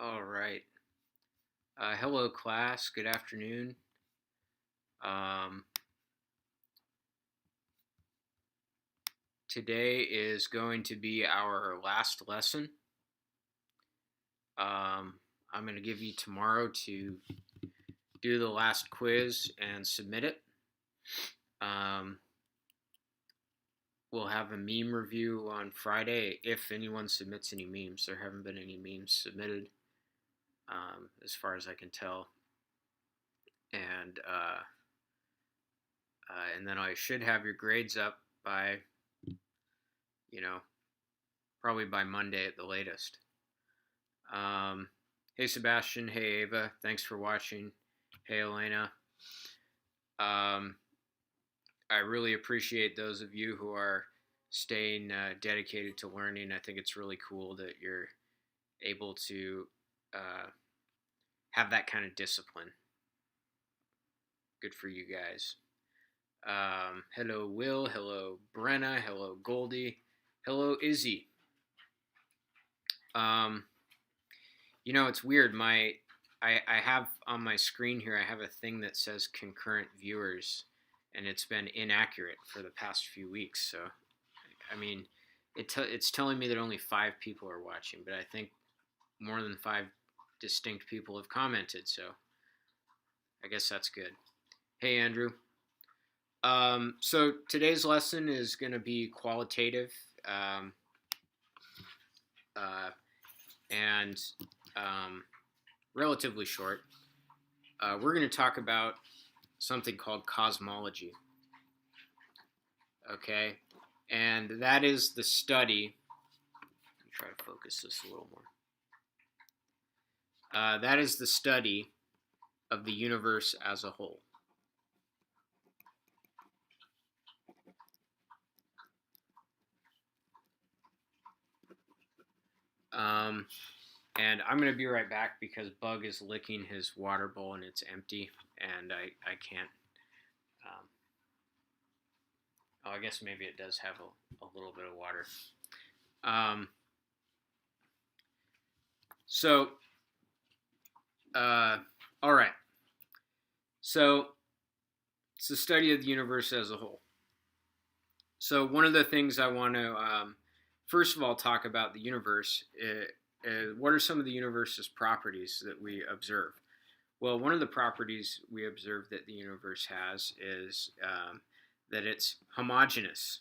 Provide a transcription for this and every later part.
All right. Hello, class. Good afternoon. Um, Today is going to be our last lesson. I'm going to give you tomorrow to do the last quiz and submit it. We'll have a meme review on Friday if anyone submits any memes. There haven't been any memes submitted, as far as I can tell. And then I should have your grades up by, probably by Monday at the latest. Hey Sebastian, hey Ava, thanks for watching. Hey Elena. I really appreciate those of you who are staying dedicated to learning. I think it's really cool that you're able to have that kind of discipline. Good for you guys. Hello Will, hello Brenna, hello Goldie, hello Izzy. It's weird. I have on my screen here, I have a thing that says concurrent viewers, and it's been inaccurate for the past few weeks. So, I mean, it's telling me that only 5 people are watching, but I think more than 5 distinct people have commented. So, I guess that's good. Hey, Andrew. So today's lesson is going to be qualitative, and relatively short. We're going to talk about something called cosmology. Okay, and that is the study. Let me try to focus this a little more. That is the study of the universe as a whole. And I'm going to be right back because Bug is licking his water bowl and it's empty, and I can't. I guess maybe it does have a little bit of water. All right. So it's the study of the universe as a whole. So one of the things I want to, first of all, talk about the universe. What are some of the universe's properties that we observe? Well, one of the properties we observe that the universe has is that it's homogeneous.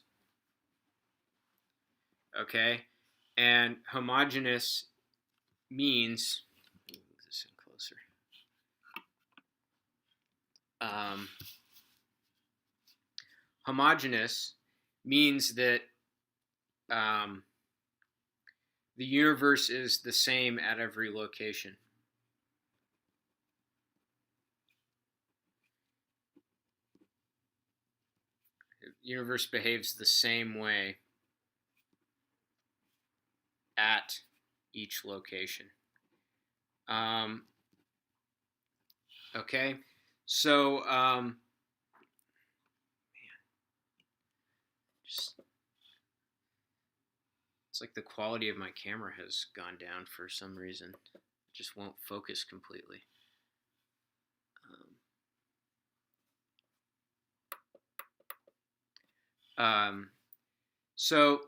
Okay? And homogeneous means, let me move this in closer. Homogeneous means that the universe is the same at every location. The universe behaves the same way at each location. Okay, so it's like the quality of my camera has gone down for some reason. It just won't focus completely. So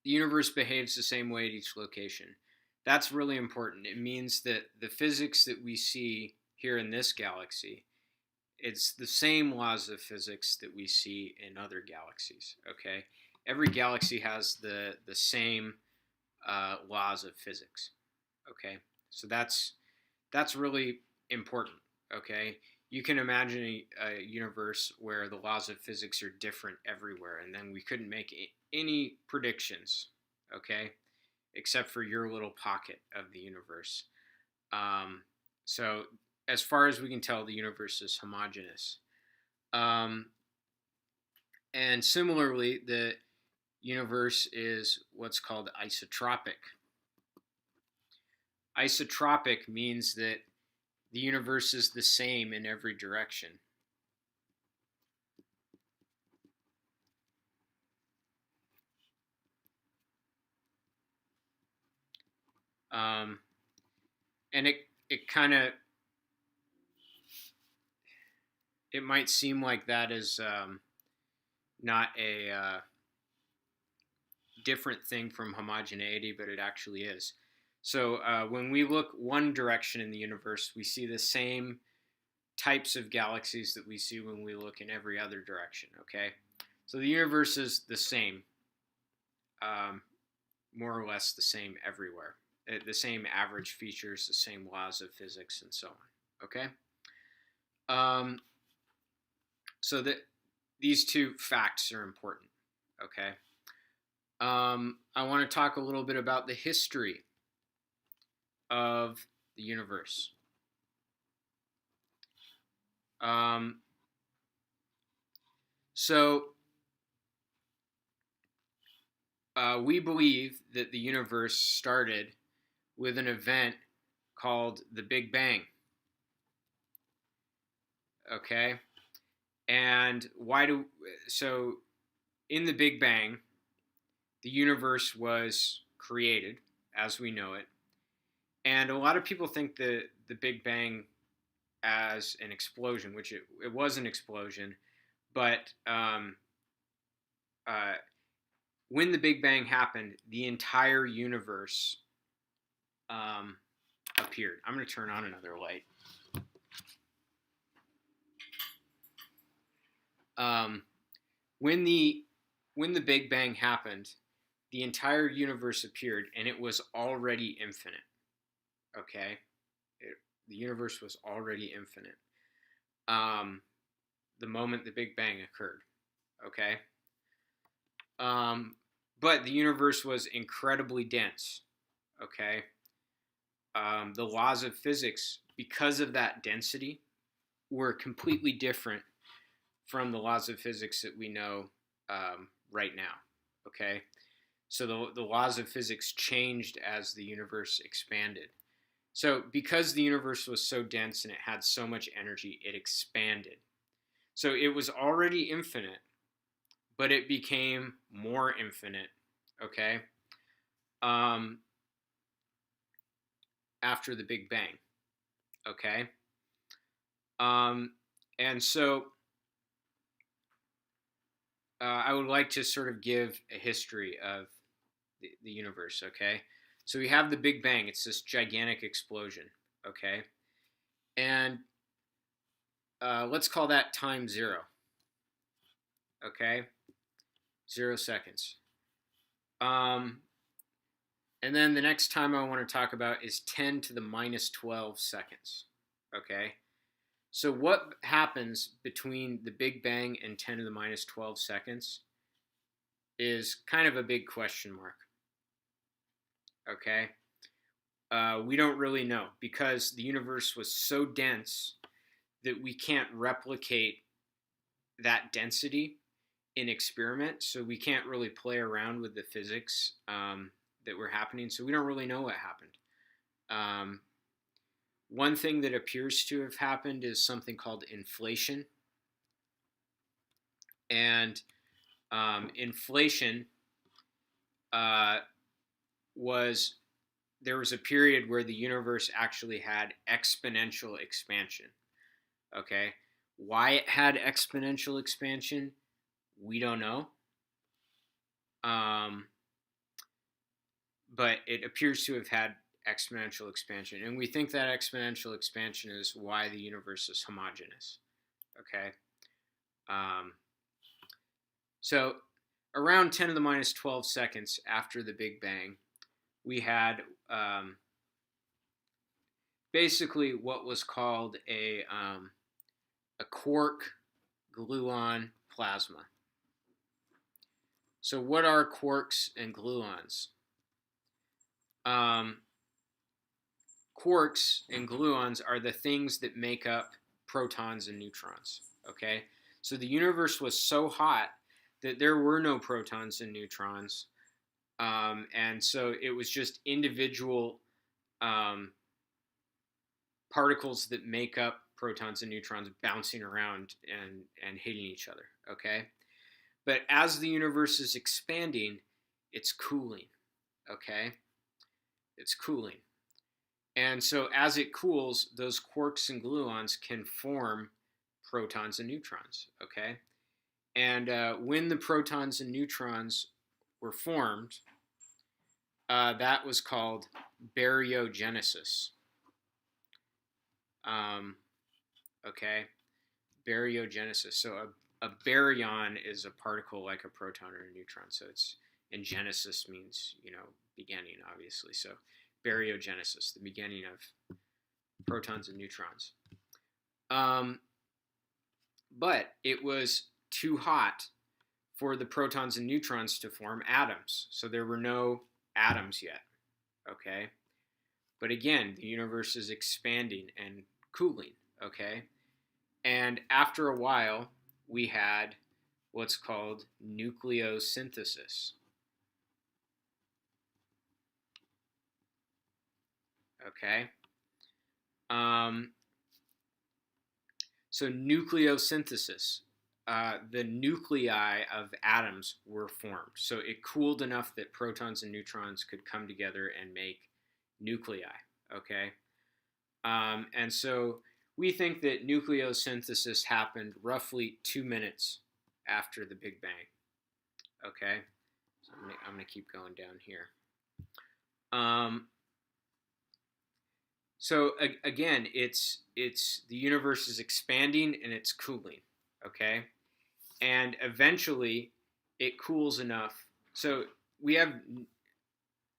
the universe behaves the same way at each location. That's really important. It means that the physics that we see here in this galaxy, it's the same laws of physics that we see in other galaxies. Okay, every galaxy has the same laws of physics. Okay, so that's really important. Okay, you can imagine a universe where the laws of physics are different everywhere, and then we couldn't make any predictions. Okay, except for your little pocket of the universe. So as far as we can tell, the universe is homogeneous. And similarly, the universe is what's called isotropic. Isotropic means that the universe is the same in every direction. And it kind of, it might seem like that is not a different thing from homogeneity, but it actually is. So when we look one direction in the universe, we see the same types of galaxies that we see when we look in every other direction, okay? So the universe is the same, more or less the same everywhere. The same average features, the same laws of physics, and so on, okay? So that these two facts are important, okay? I want to talk a little bit about the history of the universe. So we believe that the universe started with an event called the Big Bang. Okay? And so in the Big Bang, the universe was created as we know it. And a lot of people think the Big Bang as an explosion, which it was an explosion, but when the Big Bang happened, the entire universe appeared. I'm going to turn on another light. When the Big Bang happened, the entire universe appeared, and it was already infinite. Okay, the universe was already infinite. The moment the Big Bang occurred. Okay. But the universe was incredibly dense. Okay. The laws of physics, because of that density, were completely different from the laws of physics that we know right now. Okay. So the laws of physics changed as the universe expanded. So because the universe was so dense and it had so much energy, it expanded. So it was already infinite, but it became more infinite, okay, after the Big Bang, okay? And so I would like to sort of give a history of the universe, okay? So we have the Big Bang. It's this gigantic explosion, okay? And let's call that time 0, okay? 0 seconds. And then the next time I want to talk about is 10 to the minus 12 seconds, okay? So what happens between the Big Bang and 10 to the minus 12 seconds is kind of a big question mark, okay? We don't really know because the universe was so dense that we can't replicate that density in experiment, so we can't really play around with the physics that were happening, so we don't really know what happened. One thing that appears to have happened is something called inflation. And inflation there was a period where the universe actually had exponential expansion. Okay? Why it had exponential expansion, we don't know. But it appears to have had exponential expansion. And we think that exponential expansion is why the universe is homogeneous. Okay? So around 10 to the minus 12 seconds after the Big Bang, we had basically what was called a quark-gluon plasma. So what are quarks and gluons? Quarks and gluons are the things that make up protons and neutrons, okay? So the universe was so hot that there were no protons and neutrons, and so it was just individual particles that make up protons and neutrons bouncing around and hitting each other, okay? But as the universe is expanding, it's cooling, okay? It's cooling. And so as it cools, those quarks and gluons can form protons and neutrons, okay? And when the protons and neutrons were formed, that was called baryogenesis. Okay, baryogenesis. So a baryon is a particle like a proton or a neutron. So it's, and genesis means, beginning, obviously. So baryogenesis, the beginning of protons and neutrons. But it was too hot for the protons and neutrons to form atoms. So there were no atoms yet, okay? But again, the universe is expanding and cooling, okay? And after a while, we had what's called nucleosynthesis. Okay? So nucleosynthesis, the nuclei of atoms were formed. So it cooled enough that protons and neutrons could come together and make nuclei, okay? And so we think that nucleosynthesis happened roughly 2 minutes after the Big Bang, okay? So I'm gonna keep going down here. So again, it's the universe is expanding and it's cooling, okay? And eventually it cools enough. So we have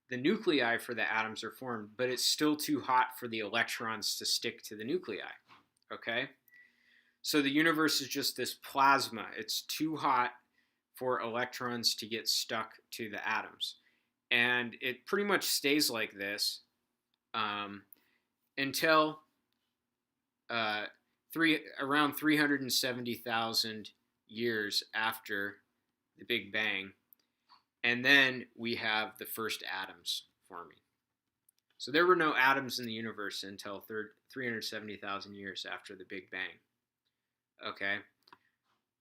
the nuclei for the atoms are formed, but it's still too hot for the electrons to stick to the nuclei, okay? So the universe is just this plasma. It's too hot for electrons to get stuck to the atoms. And it pretty much stays like this until around 370,000 years after the Big Bang. And then we have the first atoms forming. So there were no atoms in the universe until 370,000 years after the Big Bang. Okay.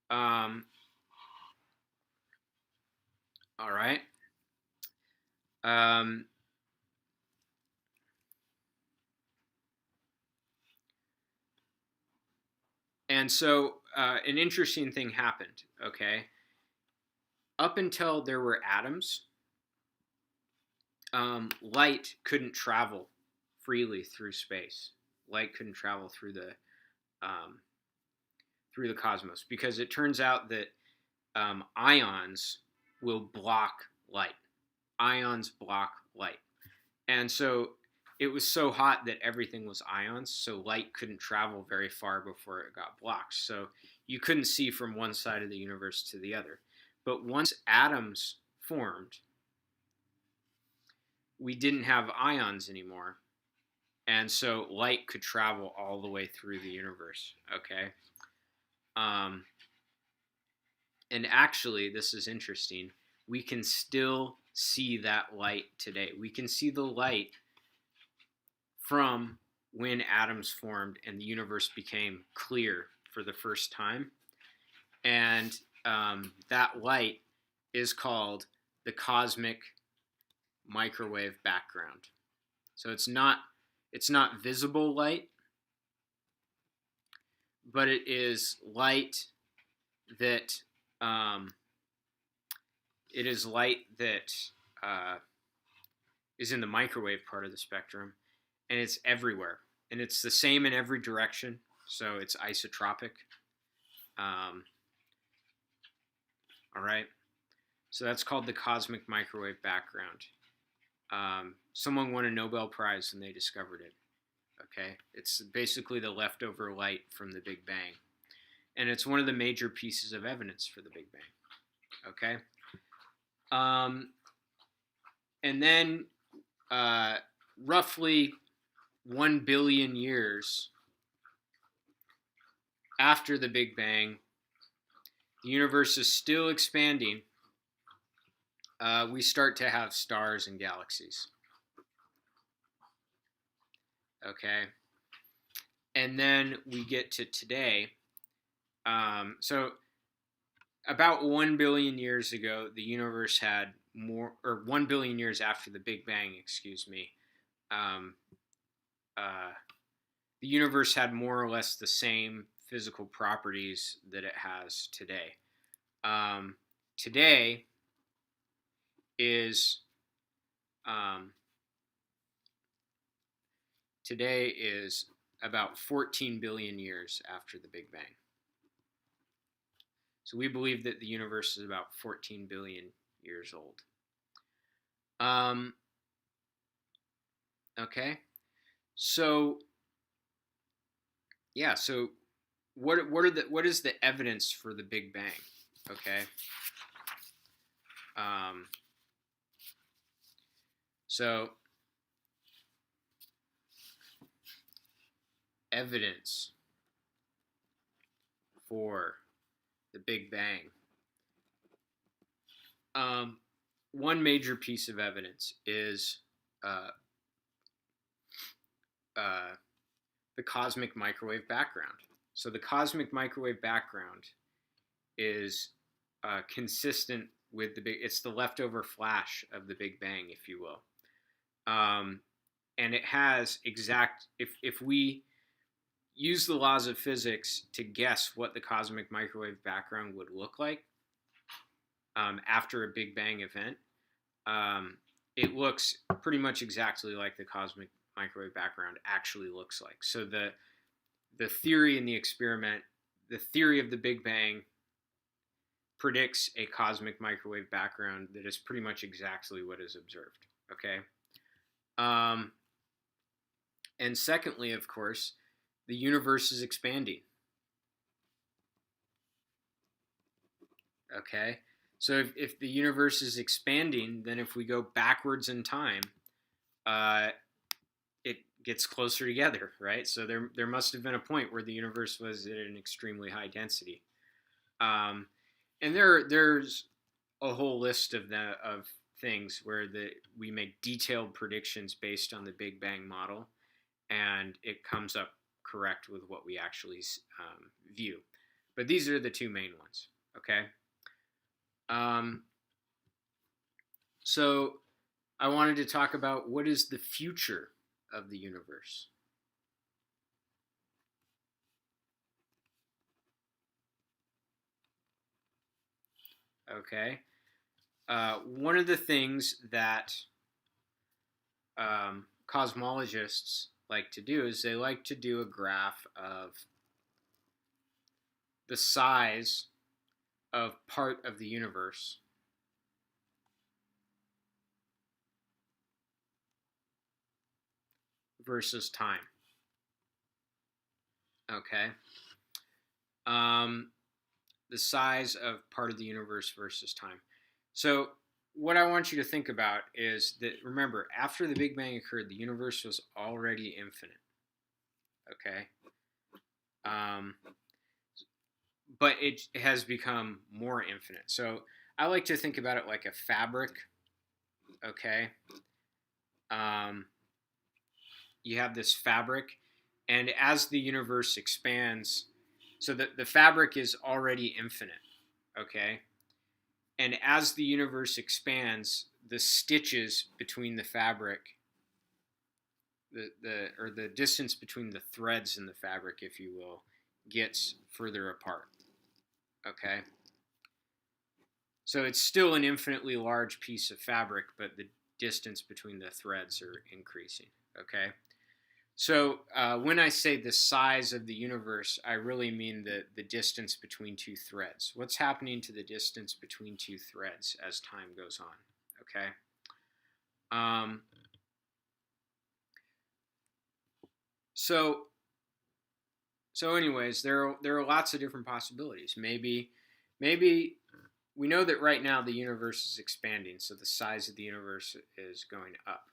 All right. And so an interesting thing happened, okay? Up until there were atoms, light couldn't travel freely through space. Light couldn't travel through the cosmos, because it turns out that ions will block light. Ions block light. And so it was so hot that everything was ions, so light couldn't travel very far before it got blocked. So you couldn't see from one side of the universe to the other. But once atoms formed, we didn't have ions anymore. And so light could travel all the way through the universe, okay? And actually, this is interesting, we can still see that light today. We can see the light from when atoms formed and the universe became clear for the first time. And that light is called the cosmic microwave background. So it's not visible light, but it is light that is in the microwave part of the spectrum, and it's everywhere, and it's the same in every direction. So it's isotropic. All right. So that's called the cosmic microwave background. Someone won a Nobel Prize when they discovered it. Okay. It's basically the leftover light from the Big Bang. And it's one of the major pieces of evidence for the Big Bang. Okay. And then roughly 1 billion years after the Big Bang, the universe is still expanding. We start to have stars and galaxies. Okay. And then we get to today. So about 1 billion years ago, the universe had more, or 1 billion years after the Big Bang, excuse me, the universe had more or less the same physical properties that it has today. Today is about 14 billion years after the Big Bang. So we believe that the universe is about 14 billion years old. Okay, so yeah, so what is the evidence for the Big Bang? Okay, so evidence for the Big Bang. One major piece of evidence is the cosmic microwave background. So the cosmic microwave background is consistent with it's the leftover flash of the Big Bang, if you will. And it has if we use the laws of physics to guess what the cosmic microwave background would look like after a Big Bang event, it looks pretty much exactly like the cosmic microwave background actually looks like. So the theory in the experiment, the theory of the Big Bang predicts a cosmic microwave background that is pretty much exactly what is observed. Okay. And secondly, of course, the universe is expanding. Okay. So if the universe is expanding, then if we go backwards in time, it gets closer together, right? So there must have been a point where the universe was at an extremely high density. And there's a whole list of things where we make detailed predictions based on the Big Bang model, and it comes up correct with what we actually view. But these are the two main ones, okay? So I wanted to talk about what is the future of the universe. Okay. One of the things that cosmologists like to do is they like to do a graph of the size of part of the universe versus time. Okay. The size of part of the universe versus time. So what I want you to think about is that, remember, after the Big Bang occurred, the universe was already infinite. Okay. But it has become more infinite. So I like to think about it like a fabric. Okay. You have this fabric, and as the universe expands, so the fabric is already infinite. Okay. And as the universe expands, the stitches between the fabric, the distance between the threads in the fabric, if you will, gets further apart. Okay? So it's still an infinitely large piece of fabric, but the distance between the threads are increasing. Okay? So when I say the size of the universe, I really mean the distance between two threads. What's happening to the distance between two threads as time goes on? Okay. So anyways, there are lots of different possibilities. Maybe we know that right now the universe is expanding, so the size of the universe is going up.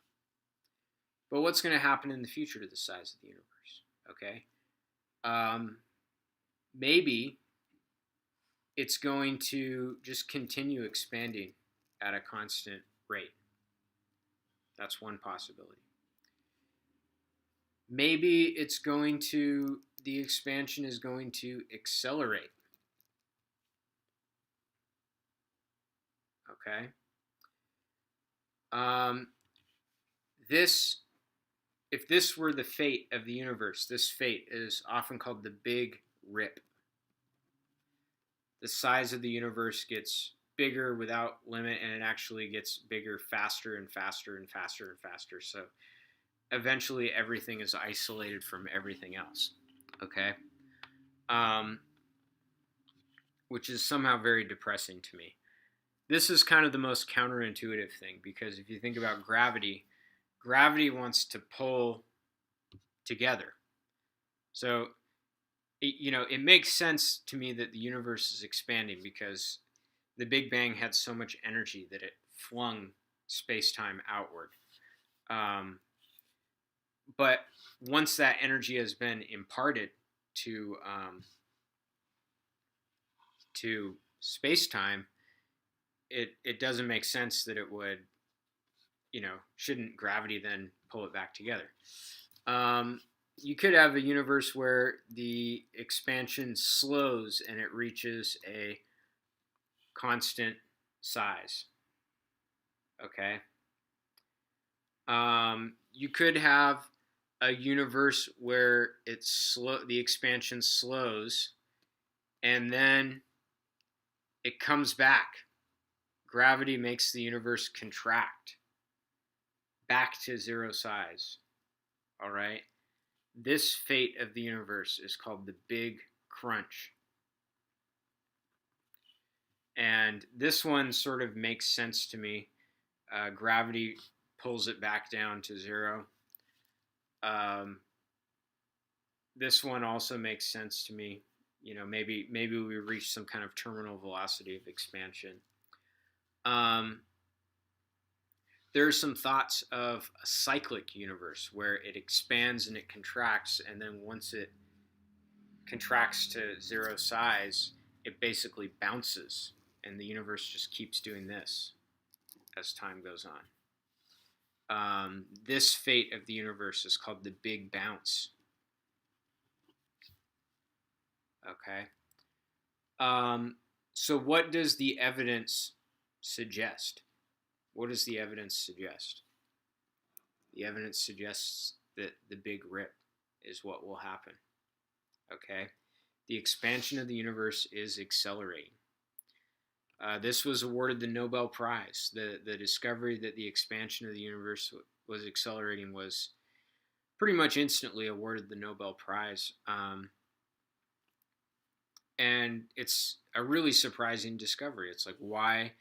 But what's going to happen in the future to the size of the universe? Okay. Maybe it's going to just continue expanding at a constant rate. That's one possibility. Maybe the expansion is going to accelerate. Okay. if this were the fate of the universe, this fate is often called the Big Rip. The size of the universe gets bigger without limit, and it actually gets bigger faster and faster and faster and faster. So eventually everything is isolated from everything else. Okay? Which is somehow very depressing to me. This is kind of the most counterintuitive thing, because if you think about gravity, gravity wants to pull together. So, it makes sense to me that the universe is expanding because the Big Bang had so much energy that it flung space-time outward. But once that energy has been imparted to space-time, it doesn't make sense that it would, shouldn't gravity then pull it back together? You could have a universe where the expansion slows and it reaches a constant size. Okay. You could have a universe where the expansion slows, and then it comes back. Gravity makes the universe contract back to zero size. All right. This fate of the universe is called the Big Crunch. And this one sort of makes sense to me. Gravity pulls it back down to zero. This one also makes sense to me. Maybe we reach some kind of terminal velocity of expansion. There are some thoughts of a cyclic universe where it expands and it contracts, and then once it contracts to zero size, it basically bounces, and the universe just keeps doing this as time goes on. This fate of the universe is called the Big Bounce. Okay. So what does the evidence suggest? What does the evidence suggest? The evidence suggests that the Big Rip is what will happen. Okay? The expansion of the universe is accelerating. This was awarded the Nobel Prize. The discovery that the expansion of the universe was accelerating was pretty much instantly awarded the Nobel Prize. And it's a really surprising discovery. It's like, why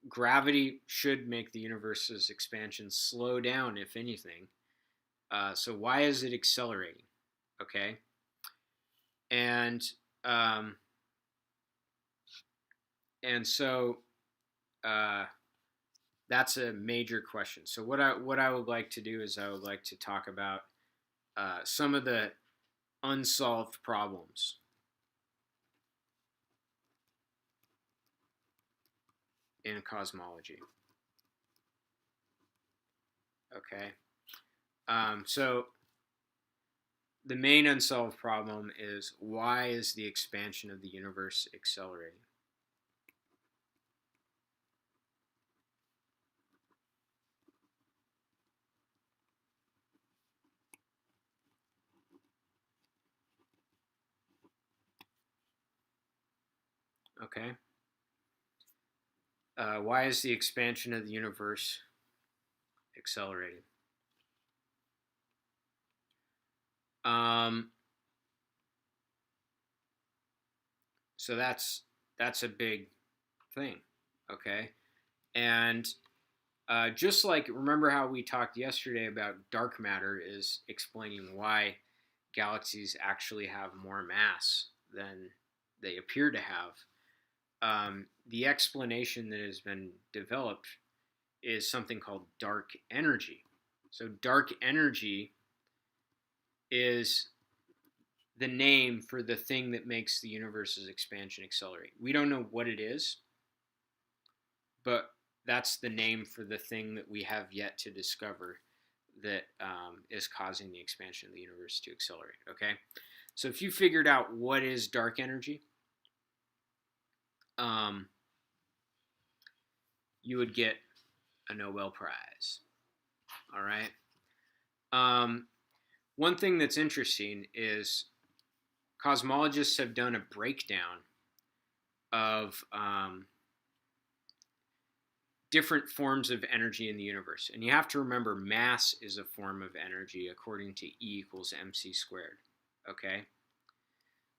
gravity should make the universe's expansion slow down, if anything. So why is it accelerating? Okay. And so that's a major question. So what I would like to do is I would like to talk about some of the unsolved problems in cosmology. Okay. So the main unsolved problem is, why is the expansion of the universe accelerating? Okay. Why is the expansion of the universe accelerating? So that's a big thing, okay? And just like, remember how we talked yesterday about dark matter is explaining why galaxies actually have more mass than they appear to have. The explanation that has been developed is something called dark energy. So dark energy is the name for the thing that makes the universe's expansion accelerate. We don't know what it is, but that's the name for the thing that we have yet to discover that is causing the expansion of the universe to accelerate. Okay, so if you figured out what is dark energy, you would get a Nobel Prize. All right. One thing that's interesting is cosmologists have done a breakdown of different forms of energy in the universe. And you have to remember mass is a form of energy according to E equals mc squared. Okay?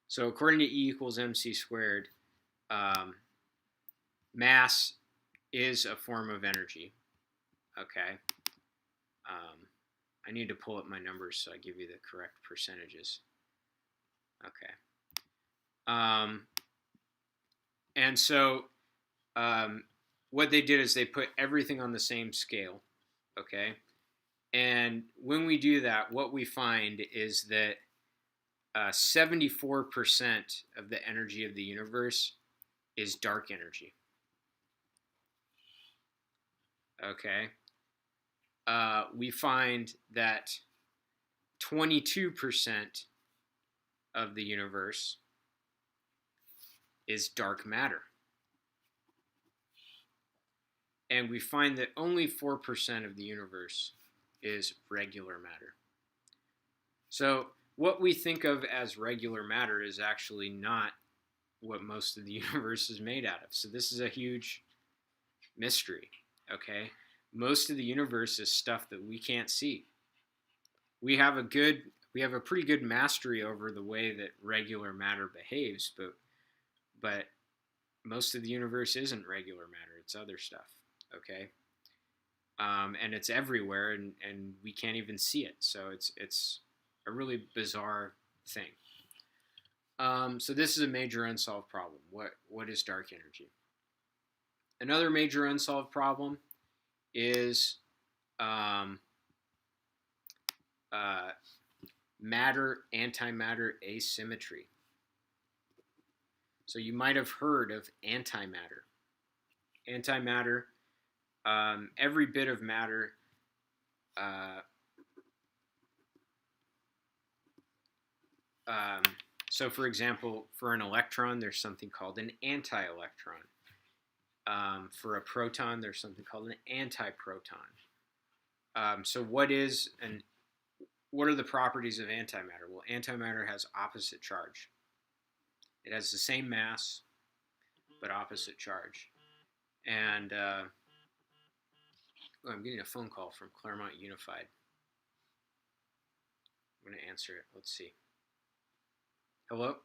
So according to E equals mc squared, mass is a form of energy. Okay? I need to pull up my numbers so I give you the correct percentages. Okay. And so what they did is they put everything on the same scale, okay? And when we do that, what we find is that 74% of the energy of the universe is dark energy, okay? We find that 22% of the universe is dark matter. And we find that only 4% of the universe is regular matter. So what we think of as regular matter is actually not what most of the universe is made out of. So this is a huge mystery, okay? Most of the universe is stuff that we can't see. We have a pretty good mastery over the way that regular matter behaves, but most of the universe isn't regular matter, it's other stuff. Okay, and it's everywhere, and we can't even see it. So it's a really bizarre thing. So this is a major unsolved problem. What is dark energy? Another major unsolved problem is matter-antimatter asymmetry. So you might have heard of antimatter. Antimatter. Every bit of matter so for example, for an electron, there's something called an anti-electron. For a proton, there's something called an antiproton. So what are the properties of antimatter? Well, antimatter has opposite charge. It has the same mass, but opposite charge. And I'm getting a phone call from Claremont Unified. I'm going to answer it. Let's see. Hello?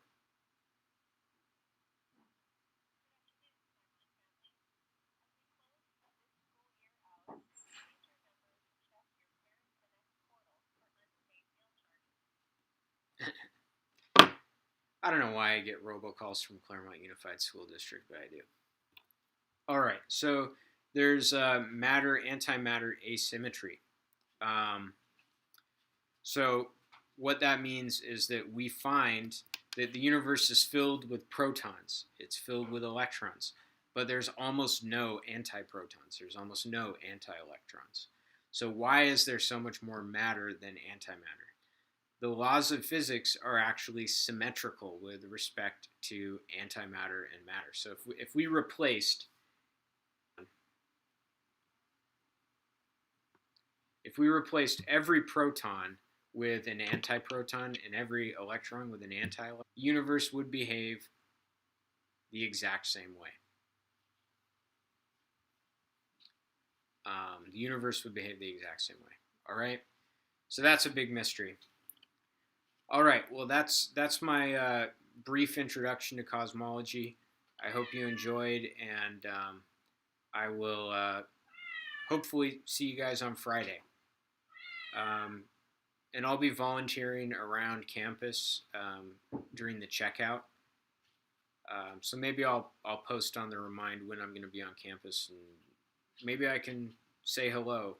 I don't know why I get robocalls from Claremont Unified School District, but I do. All right, so there's matter-antimatter asymmetry. So what that means is that we find that the universe is filled with protons. It's filled with electrons, but there's almost no antiprotons. There's almost no anti-electrons. So why is there so much more matter than antimatter? The laws of physics are actually symmetrical with respect to antimatter and matter. So if we replaced every proton with an antiproton and every electron with an anti-electron, the universe would behave the exact same way. The universe would behave the exact same way. All right? So that's a big mystery. All right, well, that's my brief introduction to cosmology. I hope you enjoyed, and I will hopefully see you guys on Friday. And I'll be volunteering around campus during the checkout. So maybe I'll post on the Remind when I'm going to be on campus, and maybe I can say hello